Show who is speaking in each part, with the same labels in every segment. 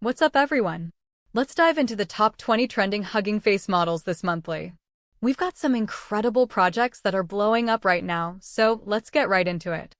Speaker 1: What's up, everyone? Let's dive into the top 20 trending Hugging Face models this monthly. We've got some incredible projects that are blowing up right now, so let's get right into it.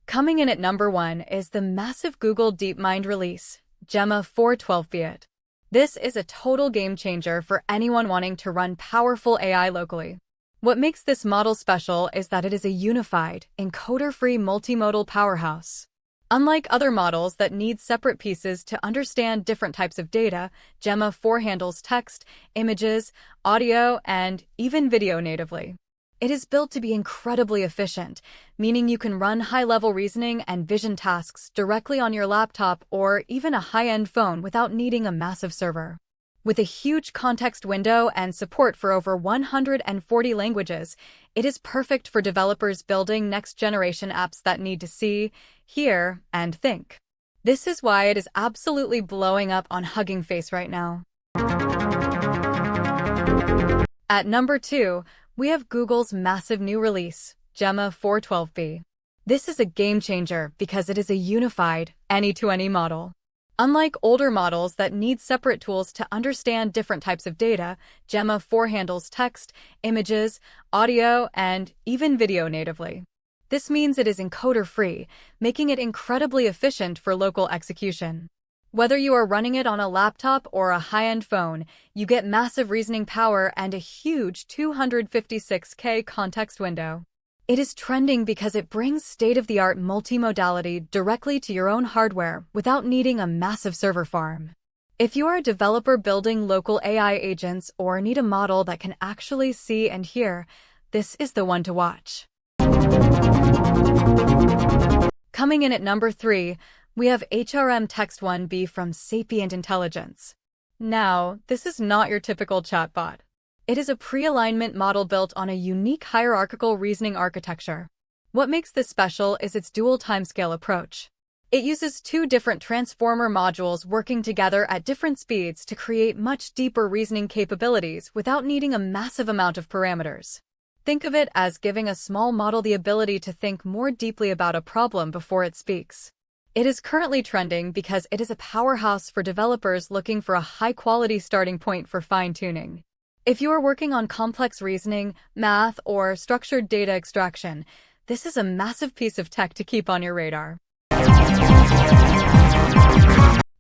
Speaker 1: Coming in at number 1 is the massive Google DeepMind release, Gemma 412 Fiat. This is a total game changer for anyone wanting to run powerful AI locally. What makes this model special is that it is a unified, encoder-free multimodal powerhouse. Unlike other models that need separate pieces to understand different types of data, Gemma 4 handles text, images, audio, and even video natively. It is built to be incredibly efficient, meaning you can run high-level reasoning and vision tasks directly on your laptop or even a high-end phone without needing a massive server. With a huge context window and support for over 140 languages, it is perfect for developers building next-generation apps that need to see, hear, and think. This is why it is absolutely blowing up on Hugging Face right now. At number 2, we have Google's massive new release, Gemma 412b. This is a game changer because it is a unified, any-to-any model. Unlike older models that need separate tools to understand different types of data, Gemma 4 handles text, images, audio, and even video natively. This means it is encoder-free, making it incredibly efficient for local execution. Whether you are running it on a laptop or a high-end phone, you get massive reasoning power and a huge 256K context window. It is trending because it brings state-of-the-art multimodality directly to your own hardware without needing a massive server farm. If you are a developer building local AI agents or need a model that can actually see and hear, this is the one to watch. Coming in at number 3, we have HRM Text 1B from Sapient Intelligence. Now, this is not your typical chatbot. It is a pre-alignment model built on a unique hierarchical reasoning architecture. What makes this special is its dual timescale approach. It uses 2 different transformer modules working together at different speeds to create much deeper reasoning capabilities without needing a massive amount of parameters. Think of it as giving a small model the ability to think more deeply about a problem before it speaks. It is currently trending because it is a powerhouse for developers looking for a high-quality starting point for fine-tuning. If you are working on complex reasoning, math, or structured data extraction, this is a massive piece of tech to keep on your radar.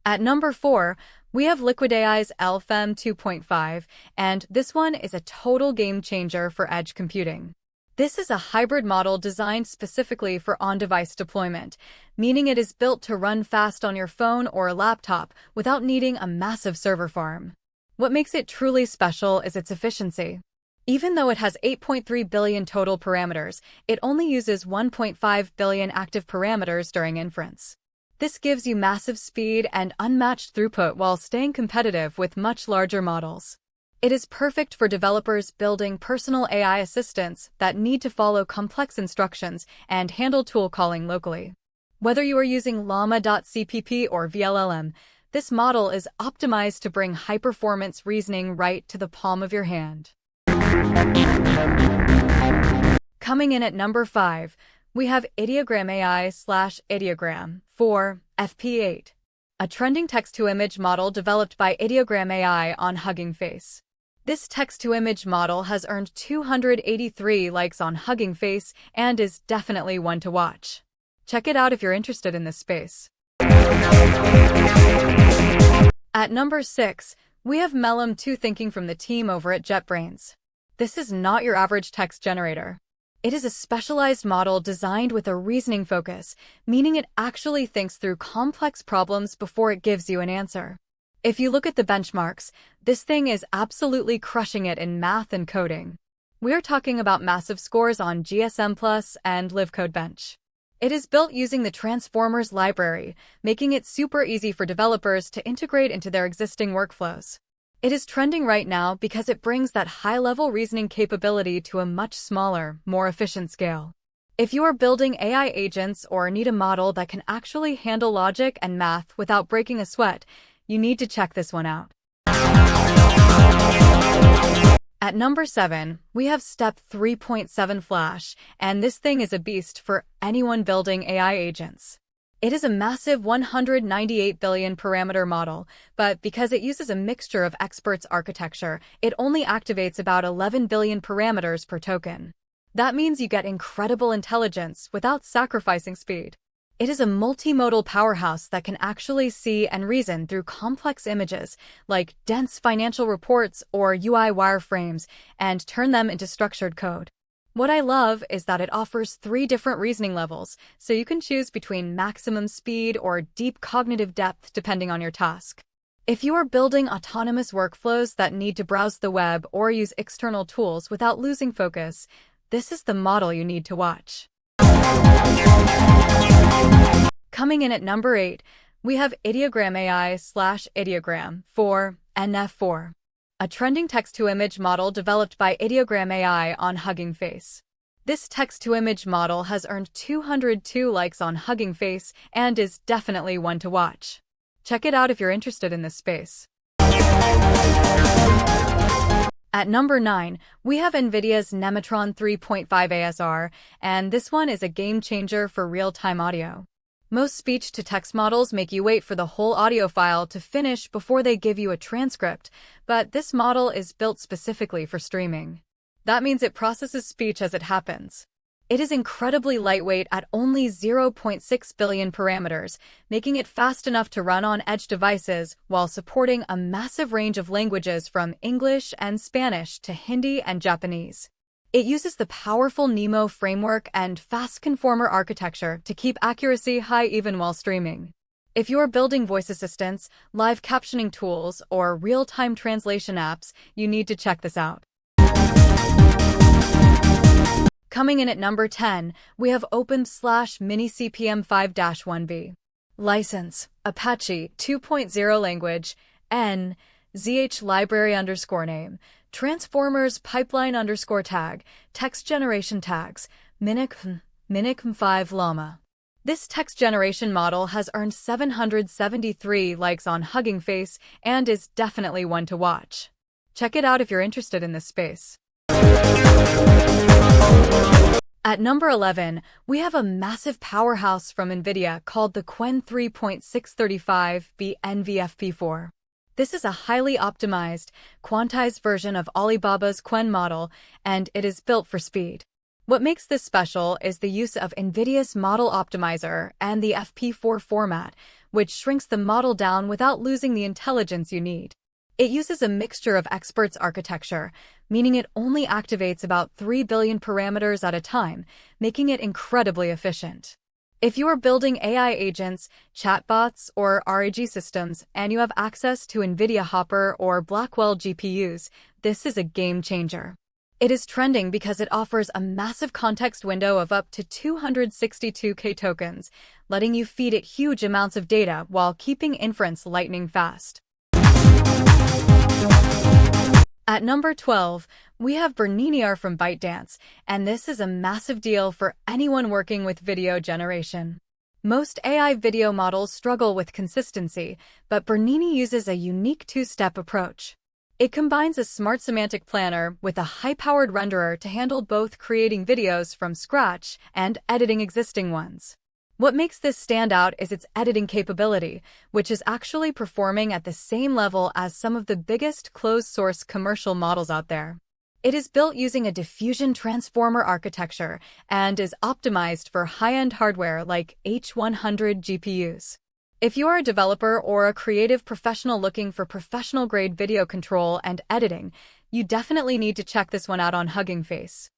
Speaker 1: At number 4, we have Liquid AI's LFM 2.5, and this one is a total game changer for edge computing. This is a hybrid model designed specifically for on-device deployment, meaning it is built to run fast on your phone or laptop without needing a massive server farm. What makes it truly special is its efficiency. Even though it has 8.3 billion total parameters, it only uses 1.5 billion active parameters during inference. This gives you massive speed and unmatched throughput while staying competitive with much larger models. It is perfect for developers building personal AI assistants that need to follow complex instructions and handle tool calling locally. Whether you are using llama.cpp or VLLM, this model is optimized to bring high-performance reasoning right to the palm of your hand. Coming in at number 5, we have Ideogram AI/Ideogram 4 FP8, a trending text-to-image model developed by Ideogram AI on Hugging Face. This text-to-image model has earned 283 likes on Hugging Face and is definitely one to watch. Check it out if you're interested in this space. At number 6, we have Melum 2 Thinking from the team over at JetBrains. This is not your average text generator. It is a specialized model designed with a reasoning focus, meaning it actually thinks through complex problems before it gives you an answer. If you look at the benchmarks, this thing is absolutely crushing it in math and coding. We're talking about massive scores on GSM Plus and LiveCodeBench. It is built using the Transformers library, making it super easy for developers to integrate into their existing workflows. It is trending right now because it brings that high-level reasoning capability to a much smaller, more efficient scale. If you are building AI agents or need a model that can actually handle logic and math without breaking a sweat, you need to check this one out. At number 7, we have Step 3.7 Flash, and this thing is a beast for anyone building AI agents. It is a massive 198 billion parameter model, but because it uses a mixture of experts architecture, it only activates about 11 billion parameters per token. That means you get incredible intelligence without sacrificing speed. It is a multimodal powerhouse that can actually see and reason through complex images, like dense financial reports or UI wireframes, and turn them into structured code. What I love is that it offers 3 different reasoning levels, so you can choose between maximum speed or deep cognitive depth depending on your task. If you are building autonomous workflows that need to browse the web or use external tools without losing focus, this is the model you need to watch. Coming in at number 8, we have Ideogram AI/Ideogram for NF4, a trending text-to-image model developed by Ideogram AI on Huggingface. This text-to-image model has earned 202 likes on Huggingface and is definitely one to watch. Check it out if you're interested in this space. At number 9, we have NVIDIA's Nematron 3.5 ASR, and this one is a game changer for real-time audio. Most speech-to-text models make you wait for the whole audio file to finish before they give you a transcript, but this model is built specifically for streaming. That means it processes speech as it happens. It is incredibly lightweight at only 0.6 billion parameters, making it fast enough to run on edge devices while supporting a massive range of languages from English and Spanish to Hindi and Japanese. It uses the powerful NeMo framework and fast conformer architecture to keep accuracy high even while streaming. If you're building voice assistants, live captioning tools, or real-time translation apps, you need to check this out. Coming in at number 10, we have Open/Mini CPM 5-1B. License, Apache 2.0 language, N, ZH library _name, transformers pipeline _tag, text generation tags, Minik 5 Llama. This text generation model has earned 773 likes on Huggingface and is definitely one to watch. Check it out if you're interested in this space. At number 11, we have a massive powerhouse from NVIDIA called the Qwen 3.635B NVFP4. This is a highly optimized, quantized version of Alibaba's Qwen model, and it is built for speed. What makes this special is the use of NVIDIA's Model Optimizer and the FP4 format, which shrinks the model down without losing the intelligence you need. It uses a mixture of experts architecture, meaning it only activates about 3 billion parameters at a time, making it incredibly efficient. If you are building AI agents, chatbots, or RAG systems, and you have access to NVIDIA Hopper or Blackwell GPUs, this is a game changer. It is trending because it offers a massive context window of up to 262K tokens, letting you feed it huge amounts of data while keeping inference lightning fast. At number 12, we have Berniniar from ByteDance, and this is a massive deal for anyone working with video generation. Most AI video models struggle with consistency, but Bernini uses a unique 2-step approach. It combines a smart semantic planner with a high-powered renderer to handle both creating videos from scratch and editing existing ones. What makes this stand out is its editing capability, which is actually performing at the same level as some of the biggest closed-source commercial models out there. It is built using a diffusion transformer architecture and is optimized for high-end hardware like H100 GPUs. If you are a developer or a creative professional looking for professional-grade video control and editing, you definitely need to check this one out on Huggingface.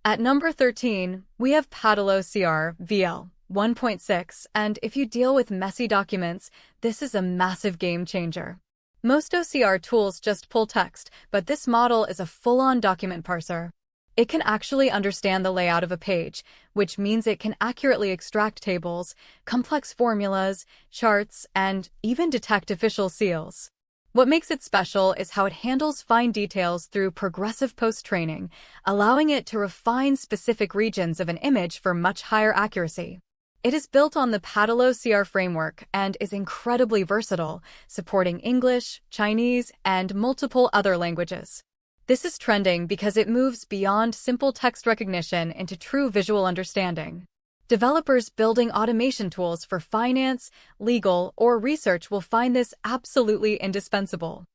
Speaker 1: At number 13, we have PaddleOCR VL 1.6, and if you deal with messy documents, this is a massive game changer. Most OCR tools just pull text, but this model is a full-on document parser. It can actually understand the layout of a page, which means it can accurately extract tables, complex formulas, charts, and even detect official seals. What makes it special is how it handles fine details through progressive post-training, allowing it to refine specific regions of an image for much higher accuracy. It is built on the PaddleOCR framework and is incredibly versatile, supporting English, Chinese, and multiple other languages. This is trending because it moves beyond simple text recognition into true visual understanding. Developers building automation tools for finance, legal, or research will find this absolutely indispensable.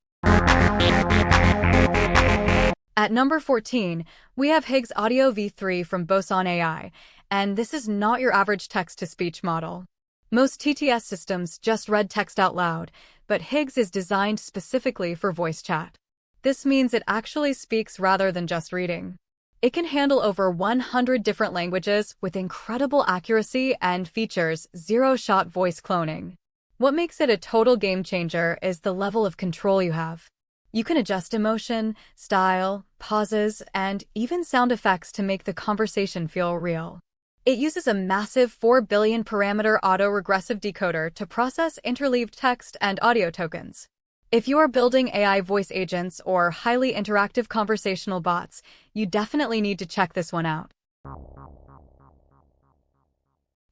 Speaker 1: At number 14, we have Higgs Audio V3 from Boson AI, and this is not your average text-to-speech model. Most TTS systems just read text out loud, but Higgs is designed specifically for voice chat. This means it actually speaks rather than just reading. It can handle over 100 different languages with incredible accuracy and features zero-shot voice cloning. What makes it a total game changer is the level of control you have. You can adjust emotion, style, pauses, and even sound effects to make the conversation feel real. It uses a massive 4 billion parameter auto-regressive decoder to process interleaved text and audio tokens. If you are building AI voice agents or highly interactive conversational bots, you definitely need to check this one out.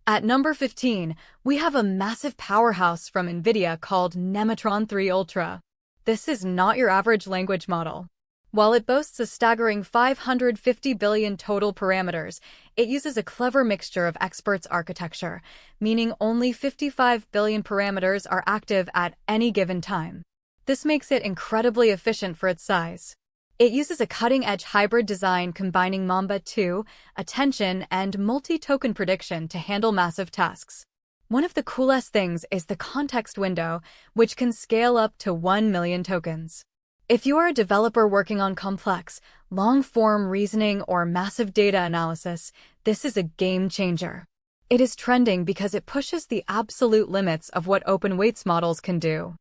Speaker 1: At number 15, we have a massive powerhouse from NVIDIA called Nematron 3 Ultra. This is not your average language model. While it boasts a staggering 550 billion total parameters, it uses a clever mixture of experts architecture, meaning only 55 billion parameters are active at any given time. This makes it incredibly efficient for its size. It uses a cutting-edge hybrid design combining Mamba 2, attention, and multi-token prediction to handle massive tasks. One of the coolest things is the context window, which can scale up to 1 million tokens. If you are a developer working on complex, long-form reasoning or massive data analysis, this is a game changer. It is trending because it pushes the absolute limits of what open weights models can do.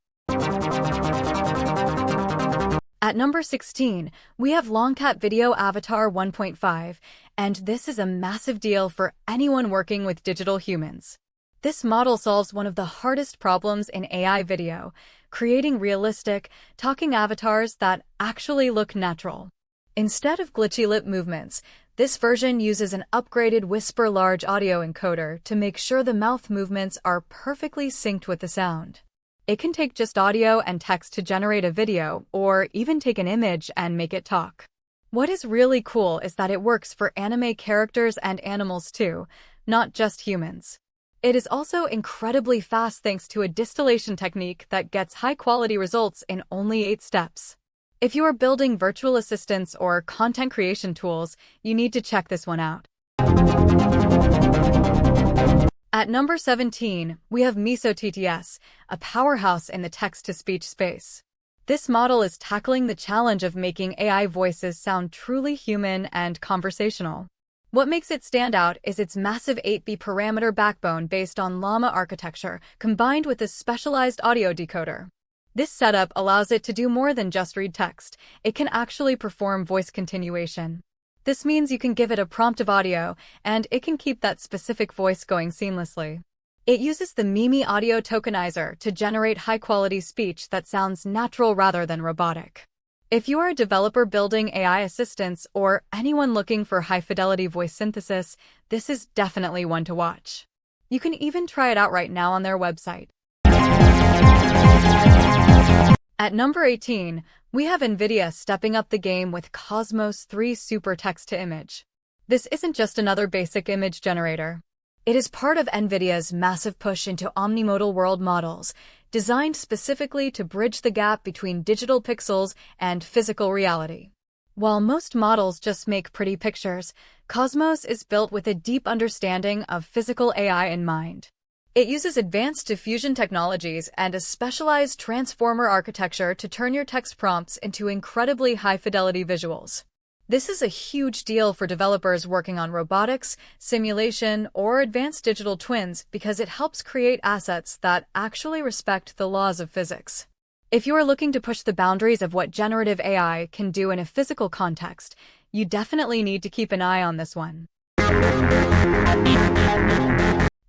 Speaker 1: At number 16, we have Longcat Video Avatar 1.5, and this is a massive deal for anyone working with digital humans. This model solves one of the hardest problems in AI video, creating realistic, talking avatars that actually look natural. Instead of glitchy lip movements, this version uses an upgraded Whisper large audio encoder to make sure the mouth movements are perfectly synced with the sound. It can take just audio and text to generate a video, or even take an image and make it talk. What is really cool is that it works for anime characters and animals too, not just humans. It is also incredibly fast thanks to a distillation technique that gets high-quality results in only 8 steps. If you are building virtual assistants or content creation tools, you need to check this one out. At number 17, we have Miso TTS, a powerhouse in the text-to-speech space. This model is tackling the challenge of making AI voices sound truly human and conversational. What makes it stand out is its massive 8B parameter backbone based on Llama architecture, combined with a specialized audio decoder. This setup allows it to do more than just read text. It can actually perform voice continuation. This means you can give it a prompt of audio, and it can keep that specific voice going seamlessly. It uses the Mimi audio tokenizer to generate high-quality speech that sounds natural rather than robotic. If you are a developer building AI assistants or anyone looking for high-fidelity voice synthesis, this is definitely one to watch. You can even try it out right now on their website. At number 18, we have NVIDIA stepping up the game with Cosmos 3 Super Text-to-Image. This isn't just another basic image generator. It is part of NVIDIA's massive push into omnimodal world models, designed specifically to bridge the gap between digital pixels and physical reality. While most models just make pretty pictures, Cosmos is built with a deep understanding of physical AI in mind. It uses advanced diffusion technologies and a specialized transformer architecture to turn your text prompts into incredibly high-fidelity visuals. This is a huge deal for developers working on robotics, simulation, or advanced digital twins because it helps create assets that actually respect the laws of physics. If you are looking to push the boundaries of what generative AI can do in a physical context, you definitely need to keep an eye on this one.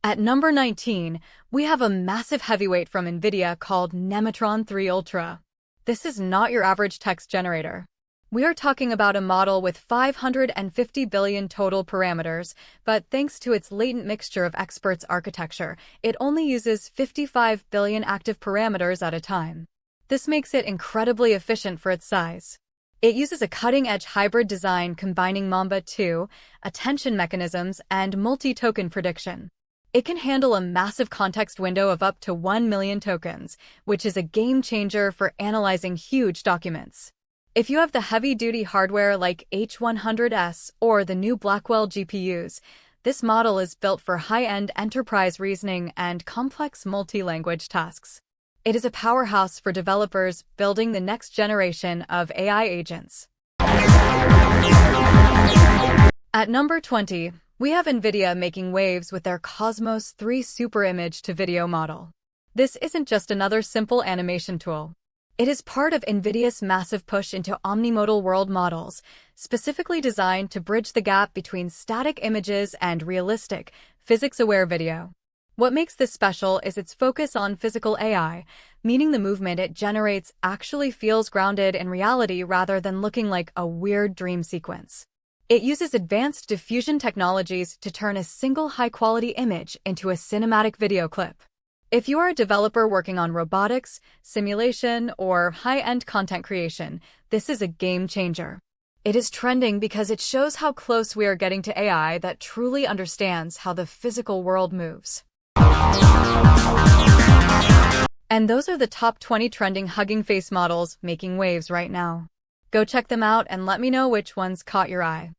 Speaker 1: At number 19, we have a massive heavyweight from NVIDIA called Nematron 3 Ultra. This is not your average text generator. We are talking about a model with 550 billion total parameters, but thanks to its latent mixture of experts architecture, it only uses 55 billion active parameters at a time. This makes it incredibly efficient for its size. It uses a cutting-edge hybrid design combining Mamba 2, attention mechanisms, and multi-token prediction. It can handle a massive context window of up to 1 million tokens, which is a game changer for analyzing huge documents. If you have the heavy-duty hardware like H100S or the new Blackwell GPUs, this model is built for high-end enterprise reasoning and complex multi-language tasks. It is a powerhouse for developers building the next generation of AI agents. At number 20, we have NVIDIA making waves with their Cosmos 3 super image-to-video model. This isn't just another simple animation tool. It is part of NVIDIA's massive push into omnimodal world models, specifically designed to bridge the gap between static images and realistic, physics-aware video. What makes this special is its focus on physical AI, meaning the movement it generates actually feels grounded in reality rather than looking like a weird dream sequence. It uses advanced diffusion technologies to turn a single high-quality image into a cinematic video clip. If you are a developer working on robotics, simulation, or high-end content creation, this is a game changer. It is trending because it shows how close we are getting to AI that truly understands how the physical world moves. And those are the top 20 trending Huggingface models making waves right now. Go check them out and let me know which ones caught your eye.